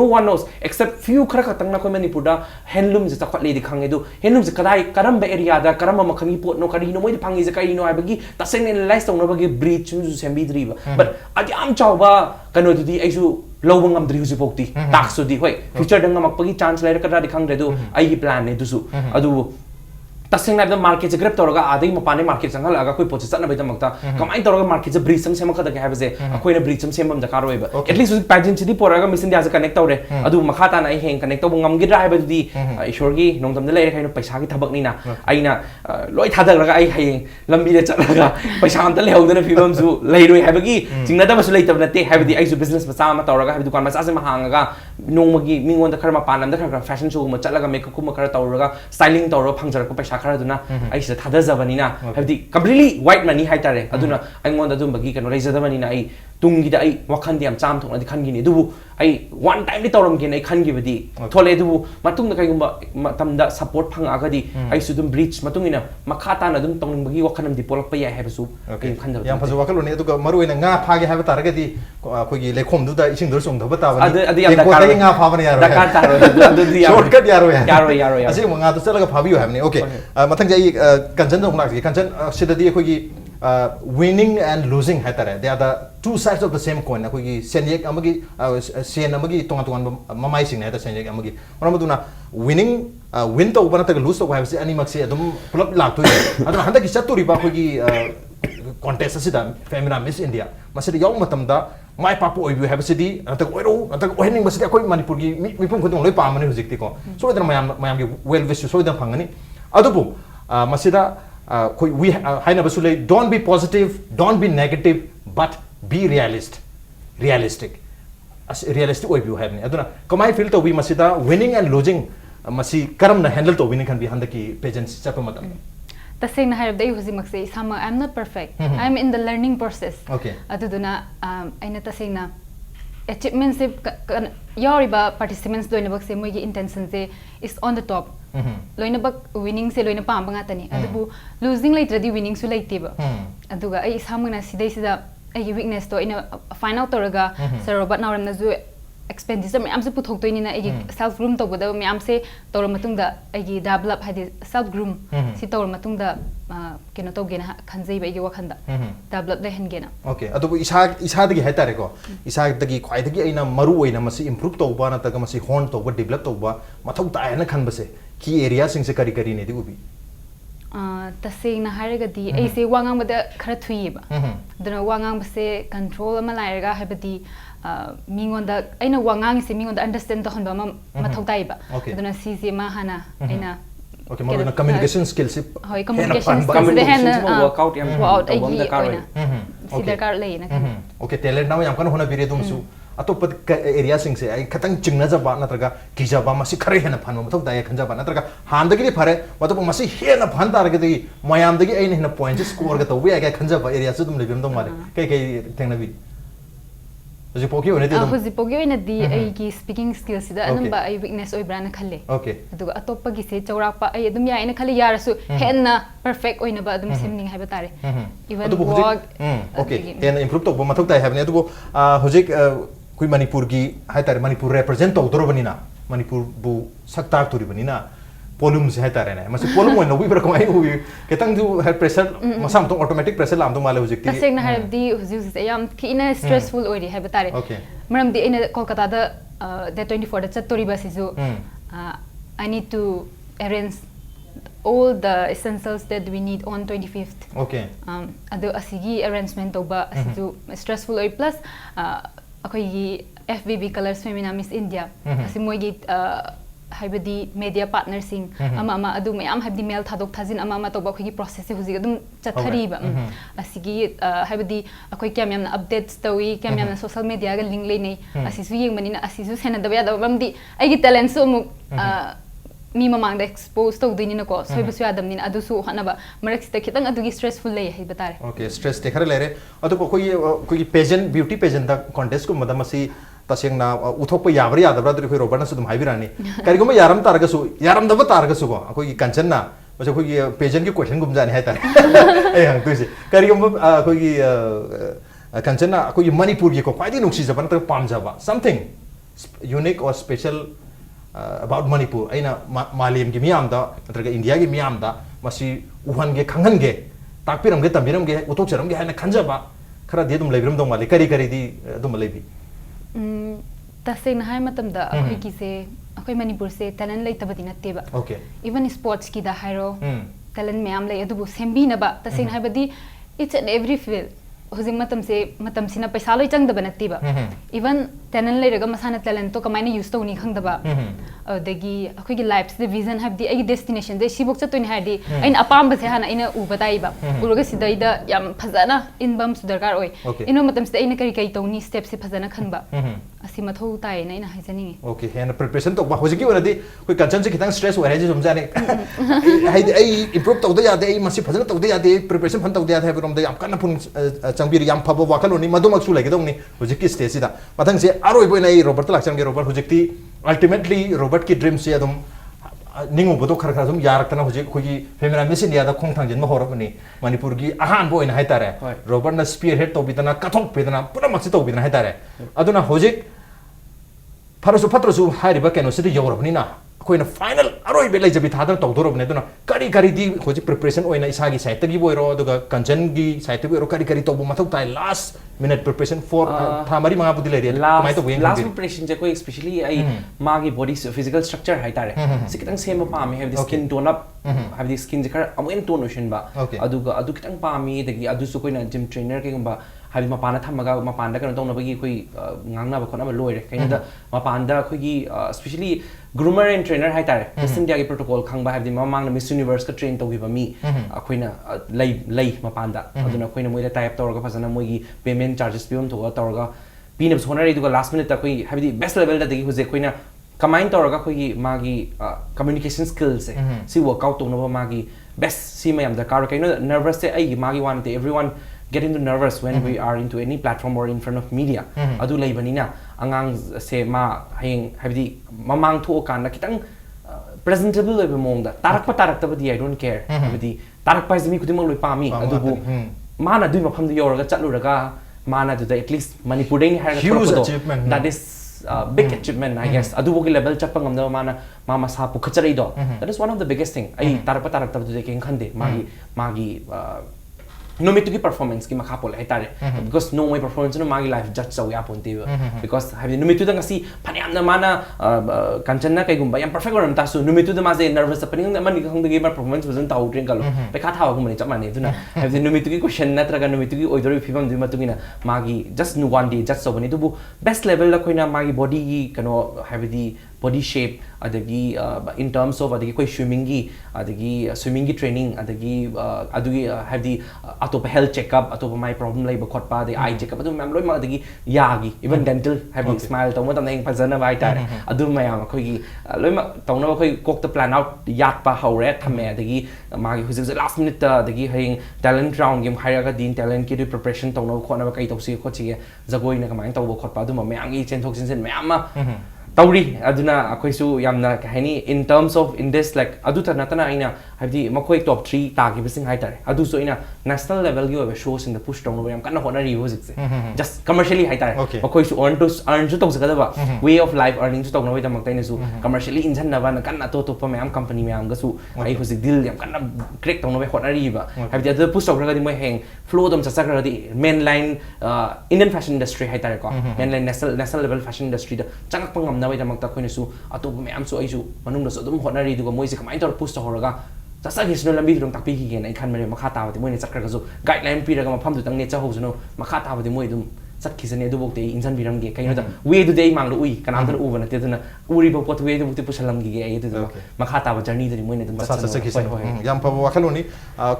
no one knows except few khara khatang na ko Manipur handloom je takhat le di khange du handloom je kadai karamba area da karamba makhani pot no kari no moi phangi je kai no abagi taseng analyze tong no bagi breach chu sembi driba but adi am chawba kano du di aisu lobang am dri hu pokti tax so di hoi future dang mak pagi chance le ka di khang de du ai gi plan ne du su adu तसेंग नाइब market grab तौरगा आदि मपाने market संगलागा कोई पोच चना बेदमक्ता कमाइन तौरगा market जे breach सम खद के हाबजे अखोइना breach सम सेमम दकार होइबा at least pageant city पोरगा मिस इंडिया से कनेक्ट तौरे अदु मखाता ना हेंग कनेक्ट तौ ngam गिरा हाबदि ईश्वरगी नोंदम दे लेरे खाइनो पैसा की थबक निना आइना लोय थादरगा आई हाइंग लंबी दे चलगा पैसा हम त लेहौदना फिबम जु लेरोय हाबगी जिंगना दबसु लेतब नते हाबदि आइसु बिजनेस मचा मा तौरगा हाबदि दुकान मचा से महांगा नोंमगी मिंगोन द खरमा पानम द खरा फैशन शो म चलगा मेकअप कुम खरा तौरगा स्टाइलिंग तौरो फंगजर को पैसा खरा दुना आई से थादा जबनीना हाबदि कंप्लीटली वाइट मनी हाइ तारे अदुना आइंगोन ददुम बगी कनो रेजदबनीना आई तुंगी दा आई वखन दियाम चाम थोंना दि खनगिनी दुबु आई वन टाइम दि तौरम गेन आई खनगी बदी थोले दुबु मतुंग द कइगुम मतम दा सपोर्ट फंगागदी आई सु दुम ब्रिज मतुंगिना मखाता ना दुम तौंग बगी वखनम दि पोलप पय हाबसु खनदब याम फजु वखल ने दुगा मरु इन nga फागे हाबे तारगदी खोगी लेखोम दुदा इसिंग दुर सोंग दबा ताबनी अदि याम दकार nga फाबने यारो दकार तारो अदु दि शॉर्टकट यारो यारो असे nga तो चलगा फाबियो हाबने ओके मथंग जाई कंचन दो लाग कंचन सिददी खोगी winning and losing है तारे they are the two sides of the same coin खोगी सेनियक अमगी Sen अमगी तोंगा तोंगा ममाई सिंग है ता सेनियक अमगी मरमदुना winning win तो बना तक lose तो हाबसे अनिमक से अदुम पुलप लागतो अदुना हंदा की चतुरिबा खोगी contest asida femina miss india masidi yaw matamda mai papu oibu habsidi atak oiro atak ohening masidi akoi manipur gi mipum khudong loi pamani hujikti ko so idana mayam gi well wish so idana phangani adubu masida koi we haina basule don't be positive don't be negative but be realistic as realistic oibu habni aduna kamai feel to we masida winning and losing masi karam na handle to winning can be handaki pageants chapa matam तसेंग हाइब दे हुजि मक्से सम I am not perfect I am in the learning process okay अदुदुना आइना तसेंग ना अचीवमेंट से यारिबा पार्टिसिपेंट्स लोइनबक से मोइगी इंटेंशन से इज ऑन द टॉप लोइनबक विनिंग से लोइना पाम बंगातनी अदुबु लूजिंग लाइट्रदी विनिंग सु लाइतेबा अदुगा आई सामना सिदै सिदा आई वीकनेस तो इन फाइंड आउट तोरगा सर रोबोट नावरमना जु expenditure मैम से पुथोक तो ना सेल्फ ग्रूम तब मैम से तौर डेवलप है सेल्फ ग्रूम से तौर कनो तौगेना खनजैब वखंद डेवलप लेहनगेना ओके अदुबु इसादगी हैतारेको इसादगी ख्वाइदगी अइना मरु ओइना मसी इंप्रूव तौबा नतगा मसी होन तौबा डेवलप तौबा मथौ तायना खनबसे की एरिया सिंग से करी करी नेदी उबी तसेंगना हारगदी ऐसे वांगांग बदा खरा थुइबा दना वांगांग बसे कंट्रोल अमा लायरगा हाबदी मिंगोंदा अइना वांगांग से मिंगोंदा अंडरस्टैंड तो हनबा मथौ ताइबा दना सीसी मा हाना अइना ओके मरुना कम्युनिकेशन स्किल्स होय कम्युनिकेशन स्किल्स दे हैन वर्कआउट याम वर्कआउट आई सी दरकार लेना ओके टैलेंट नाउ याम कन होना बिरे दुमसु अतोप एरिया सिंग से आई खतंग चिंगना जबा नत्रगा किजबा मसी खरे हेना फान मथौ दाय खंजबा नत्रगा हांदगी फरे मतलब मसी हेना फान तारगदी मयामदगी आई हेना पॉइंट स्कोर ग तौबे आई खंजबा एरिया से तुम लेबिम दो मारे कई कई थेंगना बि Hojik poki one di. Hojik poki one di ai ki speaking skills da anamba ai weakness oi brand khalle. Okay. Aduga atoppa gi se chawrakpa ai adum ya ina khalle yarasu henna perfect oina ba adum semning haiba tare. Even walk. Okay. Hen improve to mathok tai have ne adugo hojik kui Manipur gi hai tare Manipur represent to doro banina. Manipur bu saktar turi banina. Polum se hai tare na. Masi polum one nobi ber kamai hui. Ketang du head pressure masam to automatic pressure lam to male hojik ti. Taseng na har di hojik se yam ki ina stressful oi ri haiba tare. Okay. Maram di ina Kolkata da day 24 da chattori ba sisu. I need to arrange all the essentials that we need on 25th. Okay. Ado asigi arrangement to ba asisu stressful oi plus akoigi FBB Colors Femina Miss India. Asi moigi haibadi media partner sing ama adu mayam habdi mail thadok thazin ama to ba khogi process se huji adum chathari ba asigi haibadi akoi kyam yam updates tawi kyam yam social media ga link le nei asisu yeng manina asisu sena da ya da bamdi ai gi talent so mu mi mamang da expose to dini na ko soi bu sya dam ni adu su hana ba marak sta khitang adu gi stressful le hai batare. Okay, stress te khare le re adu ko koi pageant beauty pageant da contest ko madamasi taseng na uthok pa yabri adabra dri khoi robana su dum haibirani kari goma yaram targa su yaram da targa su ko koi kanchan na base koi pageant ki question gum jani hai ta ai hang tu se kari goma koi kanchan na koi Manipur ki ko kwai di nuksi jaban ta pam jaba something unique or special about Manipur aina malim gi miam da natraga India gi miam da masi uhan ge khangan ge takpiram ge tambiram ge uthok charam ge haina khanjaba khara de dum leibiram dong mali kari di dum leibi taseng hai matam da akoi ki se akoi Manipur se talent lai tabati na teba. Okay. Even sports ki da hairo talent me am lai adu sembi na ba taseng hai badi each and every field hojik matam sina paisa loi chang da banati ba. Even talent lai raga masana talent to kamaina use to ni khang da ba. Dagi akoi ki life the vision have the ai destination de sibok chatoi ni hadi ain apam ba se hana ina u batai ba. Uruga sidai da yam phazana inbam su darkar oi. Ino matam se ina kari kai to ni step se phazana khan ba. Asi mathau tai na ina haijani. Okay, hen preparation to ba hojiki wanadi koi kanchan se kitang stress wara je somjane ai improve to da ya de ai masi phazana to da ya de preparation phan to da ya the rom da yam kana phun changbiri yam phaba wakaloni madumak su lagi dongni hojiki stage sida mathang se aroi boy nai Robert lakchang ge Robert hojikti ultimately Robert ki dream se adum ningu bodo khar khar dum yarak tana hojik khogi femina Miss India da khong thang jin ma horabani Manipur gi ahan boy na haitare Robert na spearhead to bitana kathok pedana pura maksi to bitana haitare aduna hojik pharasu phatrasu hairiba keno sidi yorabani na koina final aroi belai jabi thadar to dorobne duna kari di hojik preparation oina isagi site gi boiro aduga kanchan gi site gi boiro kari to mathok tai last minute preparation for thamari manga budi le mai to wing last preparation je koi especially ai magi body physical structure hai tare sikitang same pami have the skin tone up have the skin je khar amoin tone ocean ba aduga adu kitang pami dagi adu su koina gym trainer ke gumba habi mapana thamaga mapanda kana tong nabagi koi ngangna ba khona ba loire kaina da mapanda khoi gi especially groomer and trainer hai tare Miss India gi protocol khangba habi mamang na Miss Universe ka train to gi ba mi akoina lei mapanda aduna koina moida type torga phasana moi gi payment charges pium thoga torga pina sona re duga last minute ta koi habi best level da dagi huje koina combine torga koi gi magi communication skills si workout to no magi best si mayam da kar kaina nervous se ai magi one te everyone get into nervous when we are into any platform or in front of media adu leibanina angang se ma heng habidi mamang tho kan na kitang presentable lebe mong da tarak ta badi I don't care habidi tarak pa zimi kudimang loi pami adu bu mana dui mafam de yoraga chatluraga mana du at least Manipur dei har huge achievement that is big achievement I guess adu bogi level chapang amna mana mama sa pu khachari do that is one of the biggest thing ai tarak ta du de king khande magi nomitu ki performance ki makapol hai tare because no my performance no magi life judge so ya ponte because have nomitu da ngasi phaniam na mana kanchan na kai gumba yam perfect ram ta su nomitu da ma je nervous happening na mani khang de performance wasn't tau train kalo pe kha thaw gum ni chamani duna have nomitu ki question na traga nomitu ki oidori phibam dui matungina magi just no one day just so bani du best level la koina magi body ki kano have the body shape adagi in terms of adagi koi swimming gi training adagi have the atop health checkup atop my problem lai ba khotpa the eye checkup adu mem loi ma adagi yagi even dental have the smile tawma tam eng phajana bai tar adu mayam khoi gi loi ma tawna khoi kok ta plan out yat pa haure thame adagi ma gi hujik last minute adagi heng talent round game haira ga din talent ki preparation tawna khona ba kai tawsi khochi jagoi na kamai tawba khotpa adu ma mayam gi chen thok sin mayam ma tauri aduna akhoi su yamna kahani in terms of in this like adu ta natana aina habdi makhoi top 3 ta gi bising hai tare adu so ina national level gi over shows in the push down yam kana hona ri music se just commercially hai tare makhoi su earn su tong sakada ba way of life earning su tong na da maktai na su commercially injan na ba na kana to pa mayam company mayam ga su ai hojik deal yam kana crack tong na ba hona ri ba habdi adu push down ga di moi heng flow dom sa sakra di mainline Indian fashion industry hai tare ko mainline national level fashion industry da changak pangam na bai da makta khoi na su atop mayam su ai su manung da su dum hona ri du ga moi se kamai tor push to horaga Tasa gisno lambi dum takpi ki gen ai khan mere makha ta wati moi ne chakra ga zo guideline pi raga mafam du tang ne cha ho juno makha ta wati moi dum sat khizane du bokte insan biram ge kai no da we du dei mang lu ui kanam tan u bana te duna uri bo pot we du bokte pusalam gi ge ai du makha ta wa journey du moi ne dum sa sa khizane yam pa wa khaloni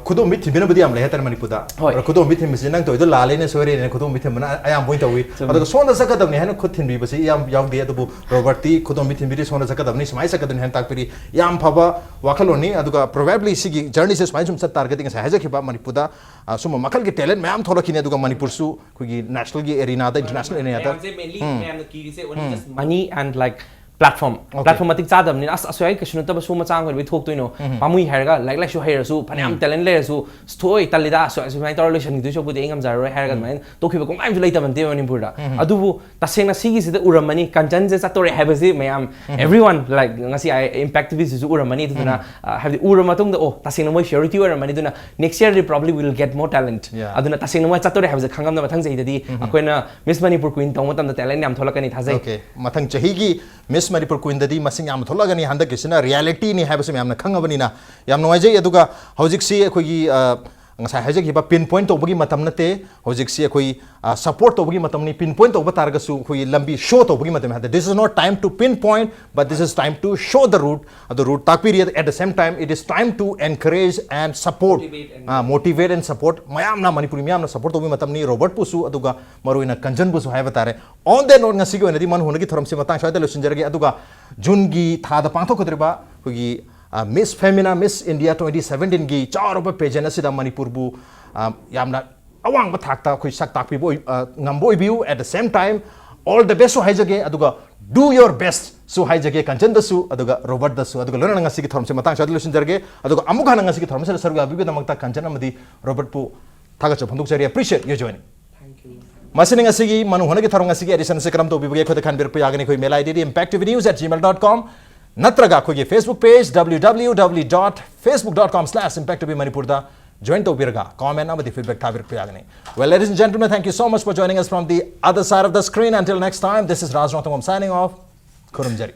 khudo mi thibina budi am le hetar mani puda khudo mi thim sin nang to du la le ne sore ne khudo mi thim na ayam point to wi adu sona sa ka dam ne han khud thin bi basi yam yaw de adu robert ti khudo mi thim bi sona sa ka dam ni smai sa ka dun han tak piri yam pa wa khaloni adu ka probably sigi journey se smai sum sa targeting sa haja khiba mani puda sum makal ge talent mayam tholokini adu ka manipur su kugi national arena the international arena the mainly money and like platform platform atik chadam ni as asoi kashnu ta basu machang ko thok toino pamui hairga like shu hair su phanam talent le su thoi talida so mai tor relation du so bu de engam jar ro hairga mai to khiba ko mai ju leita ban te manipur da adubu tasena sigi sida uramani kanjan je satore habasi mayam everyone like ngasi I impact this is uramani duna have the uramatung da oh tasena moi surety uramani duna next year they probably will get more talent aduna tasena moi satore habasi khangam da mathang jai dadi akoina miss manipur queen tong matam da talent yam tholakani thajai okay mathang chahi gi miss Manipur Queen dadi masing yam tholagani handa kisina reality ni habasum yamna khangabani na yam noijai aduga hojik si khoi gi ngasai hajek hiba pinpoint to bagi matam nate hojik si khoi support to bagi matam ni pinpoint to batar ga su khoi lambi show to bagi matam hada this is not time to pinpoint but this is time to show the route takpir at the same time it is time to encourage and support motivate and support mayam na Manipur mayam na support to bagi matam ni Robert pusu aduga maruina kanjan busu hai batare on the note ngasi go nadi man hunagi thoram se matang shaida lusinjaragi aduga June gi thada pangtho kodriba khoi Miss Femina Miss India 2017 gi charoba pageant asida Manipur bu yamna awang ba thakta khoi sak takpi bo ngamboi biu at the same time all the best so haijage aduga do your best so haijage kanjan dasu aduga Robert dasu aduga lona ngasi gi thoram se matang shaida lusinjarage aduga amuga ngasi gi thoram se sarga bibe damakta kanjan amadi Robert pu thaga cha bhanduk jari appreciate your joining Masini ngasigi manu honagi tharong ngasigi edition se kram to bibuge khode khan bir pu yagani khoi mail id impactvnews@gmail.com natraga khoi Facebook page www.facebook.com/impactvmanipur da join to birga comment amadi feedback thabir pu yagani well ladies and gentlemen thank you so much for joining us from the other side of the screen until next time this is Raj Rotham signing off Kurumjari